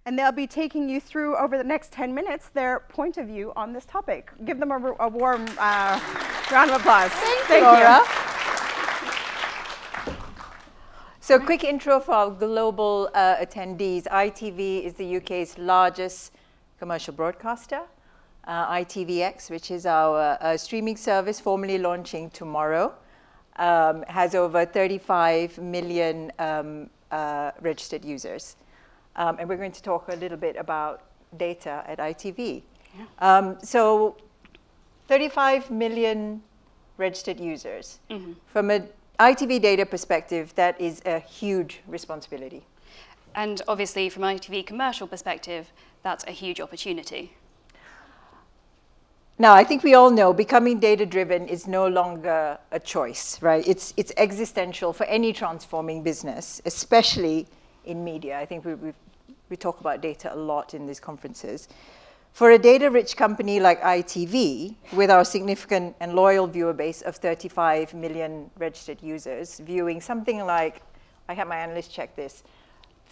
and they'll be taking you through, over the next 10 minutes, their point of view on this topic. Give them a warm round of applause. Thank you, Lara. So quick intro for our global attendees. ITV is the UK's largest commercial broadcaster. ITVX, which is our streaming service, formally launching tomorrow, has over 35 million registered users. And we're going to talk a little bit about data at ITV. Yeah. So 35 million registered users. Mm-hmm. From an ITV data perspective, that is a huge responsibility. And obviously, from an ITV commercial perspective, that's a huge opportunity. Now, I think we all know becoming data-driven is no longer a choice, right? It's existential for any transforming business, especially in media. I think we talk about data a lot in these conferences. For a data-rich company like ITV, with our significant and loyal viewer base of 35 million registered users, viewing something like, I had my analyst check this,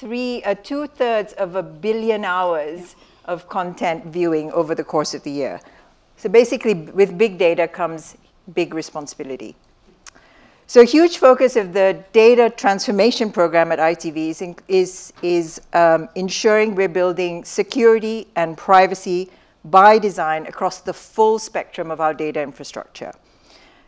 2/3 of 1 billion hours of content viewing over the course of the year. So basically, with big data comes big responsibility. So a huge focus of the data transformation program at ITV is ensuring we're building security and privacy by design across the full spectrum of our data infrastructure.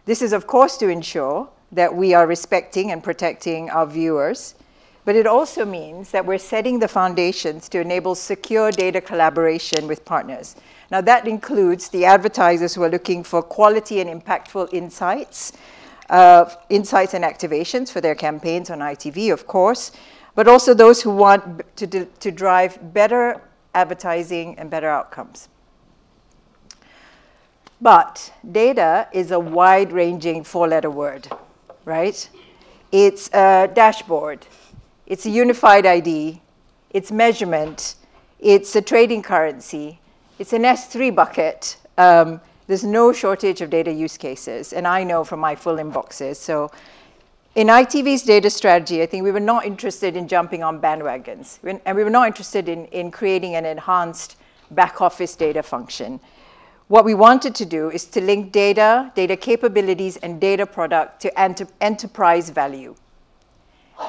This is, of course, to ensure that we are respecting and protecting our viewers, but it also means that we're setting the foundations to enable secure data collaboration with partners. Now, that includes the advertisers who are looking for quality and impactful insights and activations for their campaigns on ITV, of course, but also those who want to drive better advertising and better outcomes. But data is a wide-ranging four-letter word, right? It's a dashboard. It's a unified ID. It's measurement. It's a trading currency. It's an S3 bucket. There's no shortage of data use cases, and I know from my full inboxes. So in ITV's data strategy, I think we were not interested in jumping on bandwagons, and we were not interested in creating an enhanced back-office data function. What we wanted to do is to link data capabilities, and data product to enterprise value.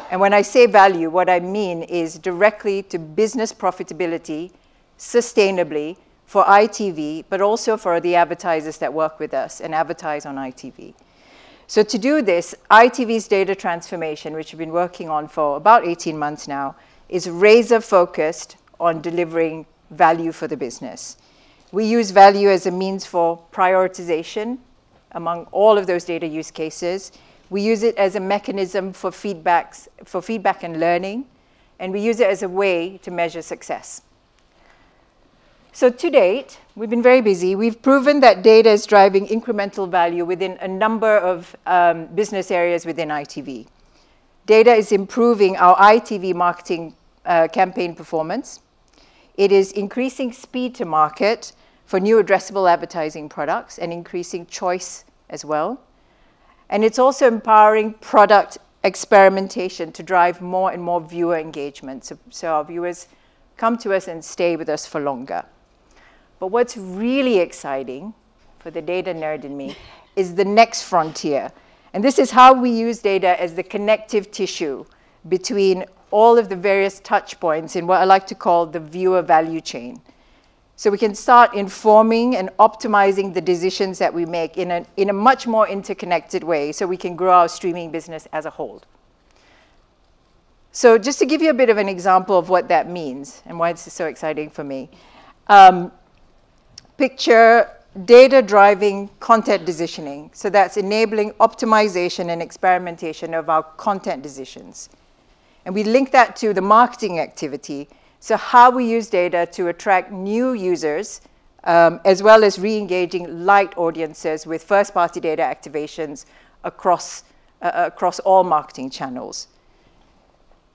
And when I say value, what I mean is directly to business profitability, sustainably, for ITV, but also for the advertisers that work with us and advertise on ITV. So to do this, ITV's data transformation, which we've been working on for about 18 months now, is razor-focused on delivering value for the business. We use value as a means for prioritization among all of those data use cases. We use it as a mechanism for feedback and learning, and we use it as a way to measure success. So to date, we've been very busy. We've proven that data is driving incremental value within a number of business areas within ITV. Data is improving our ITV marketing campaign performance. It is increasing speed to market for new addressable advertising products and increasing choice as well. And it's also empowering product experimentation to drive more and more viewer engagement. So our viewers come to us and stay with us for longer. But what's really exciting for the data nerd in me is the next frontier. And this is how we use data as the connective tissue between all of the various touch points in what I like to call the viewer value chain. So we can start informing and optimizing the decisions that we make in a much more interconnected way, so we can grow our streaming business as a whole. So just to give you a bit of an example of what that means and why this is so exciting for me. Picture data driving content decisioning. So that's enabling optimization and experimentation of our content decisions. And we link that to the marketing activity. So how we use data to attract new users, as well as re-engaging light audiences with first-party data activations across all marketing channels.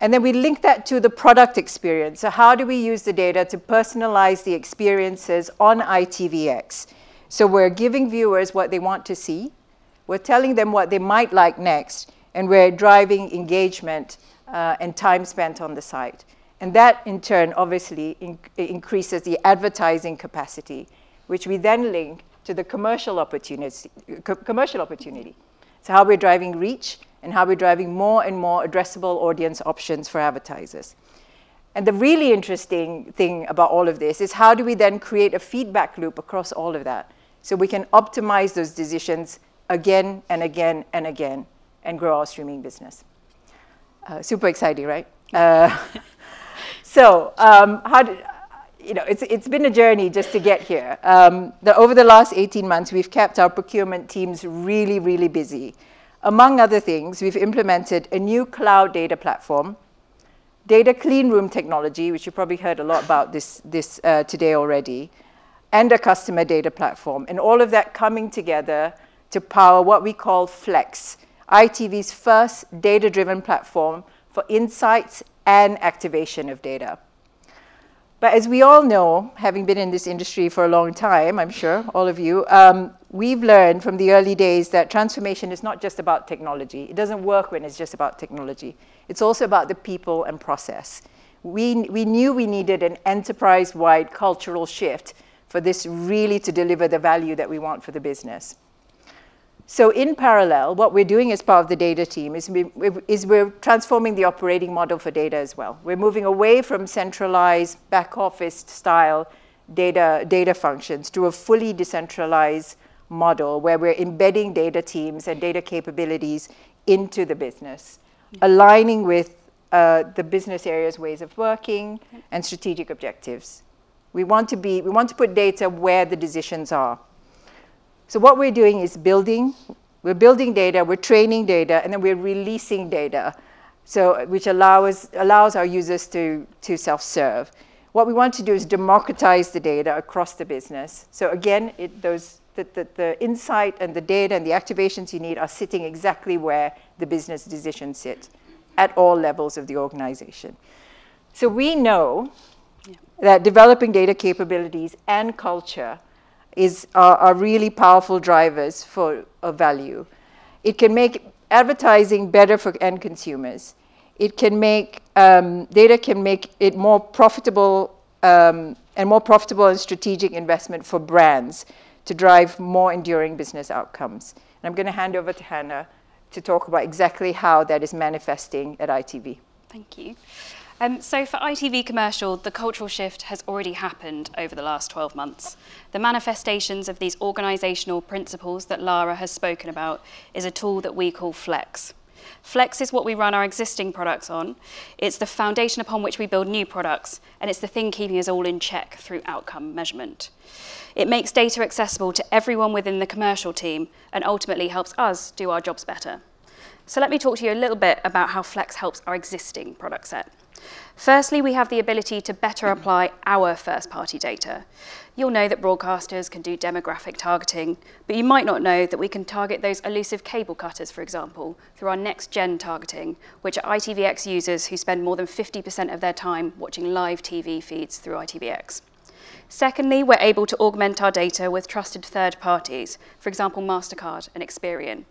And then we link that to the product experience. So how do we use the data to personalize the experiences on ITVX? So we're giving viewers what they want to see. We're telling them what they might like next. And we're driving engagement and time spent on the site. And that, in turn, obviously increases the advertising capacity, which we then link to the commercial opportunity. So how we're driving reach and how we're driving more and more addressable audience options for advertisers. And the really interesting thing about all of this is how do we then create a feedback loop across all of that so we can optimize those decisions again and again and again and grow our streaming business. Super exciting, right? It's been a journey just to get here. Over the last 18 months, we've kept our procurement teams really, really busy. Among other things, we've implemented a new cloud data platform, data clean room technology, which you probably heard a lot about this today already, and a customer data platform. And all of that coming together to power what we call Flex, ITV's first data-driven platform for insights and activation of data. But as we all know, having been in this industry for a long time, I'm sure, all of you, we've learned from the early days that transformation is not just about technology. It doesn't work when it's just about technology. It's also about the people and process. We knew we needed an enterprise-wide cultural shift for this really to deliver the value that we want for the business. So in parallel, what we're doing as part of the data team is we're transforming the operating model for data as well. We're moving away from centralized back office style data functions to a fully decentralized model where we're embedding data teams and data capabilities into the business, aligning with the business area's ways of working and strategic objectives. We want to put data where the decisions are. So what we're doing is we're building data, we're training data, and then we're releasing data, which allows our users to self-serve. What we want to do is democratize the data across the business. So again, the insight and the data and the activations you need are sitting exactly where the business decisions sit at all levels of the organization. So we know that developing data capabilities and culture are really powerful drivers of value. It can make advertising better for end consumers. It can make, data can make it more profitable and strategic investment for brands to drive more enduring business outcomes. And I'm going to hand over to Hannah to talk about exactly how that is manifesting at ITV. Thank you. So for ITV Commercial, the cultural shift has already happened over the last 12 months. The manifestations of these organisational principles that Lara has spoken about is a tool that we call Flex. Flex is what we run our existing products on. It's the foundation upon which we build new products, and it's the thing keeping us all in check through outcome measurement. It makes data accessible to everyone within the commercial team and ultimately helps us do our jobs better. So let me talk to you a little bit about how Flex helps our existing product set. Firstly, we have the ability to better apply our first-party data. You'll know that broadcasters can do demographic targeting, but you might not know that we can target those elusive cable cutters, for example, through our next-gen targeting, which are ITVX users who spend more than 50% of their time watching live TV feeds through ITVX. Secondly, we're able to augment our data with trusted third parties, for example, MasterCard and Experian.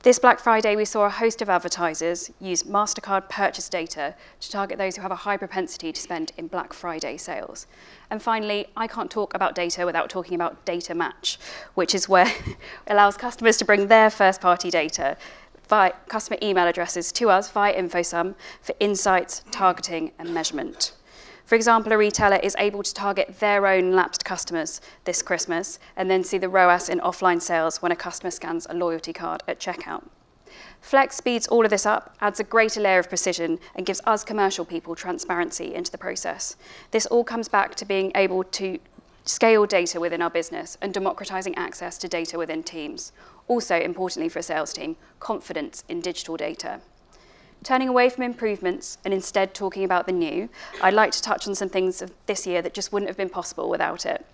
This Black Friday, we saw a host of advertisers use MasterCard purchase data to target those who have a high propensity to spend in Black Friday sales. And finally, I can't talk about data without talking about Data Match, which is where it allows customers to bring their first-party data via customer email addresses to us via InfoSum for insights, targeting, and measurement. For example, a retailer is able to target their own lapsed customers this Christmas and then see the ROAS in offline sales when a customer scans a loyalty card at checkout. Flex speeds all of this up, adds a greater layer of precision, and gives us commercial people transparency into the process. This all comes back to being able to scale data within our business and democratizing access to data within teams. Also, importantly for a sales team, confidence in digital data. Turning away from improvements and instead talking about the new, I'd like to touch on some things of this year that just wouldn't have been possible without it.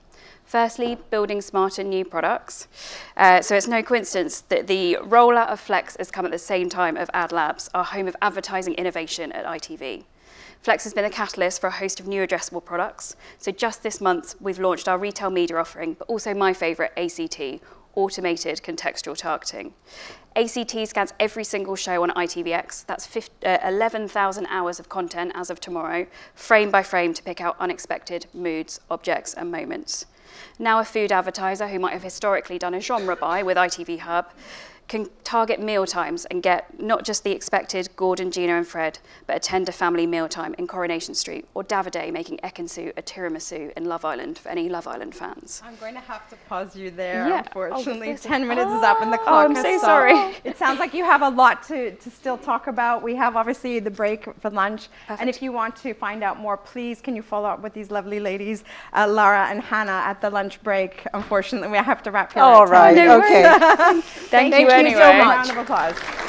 Firstly, building smarter new products. So it's no coincidence that the rollout of Flex has come at the same time of Ad Labs, our home of advertising innovation at ITV. Flex has been a catalyst for a host of new addressable products. So just this month, we've launched our retail media offering, but also my favourite, ACT, automated contextual targeting. ACT scans every single show on ITVX. That's 11,000 hours of content as of tomorrow, frame by frame, to pick out unexpected moods, objects, and moments. Now a food advertiser who might have historically done a genre buy with ITV Hub can target meal times and get not just the expected Gordon, Gina and Fred, but a tender family mealtime in Coronation Street, or Davide making ekansu a tiramisu in Love Island for any Love Island fans. I'm going to have to pause you there, Yeah. unfortunately. Oh, 10 minutes is up and the clock I'm has so stopped. sorry. It sounds like you have a lot to still talk about. We have obviously the break for lunch. Perfect. And if you want to find out more, please can you follow up with these lovely ladies, Lara and Hannah, at the lunch break. Unfortunately, we have to wrap here. All right, No okay. Thank you so anyway. much. Round of applause.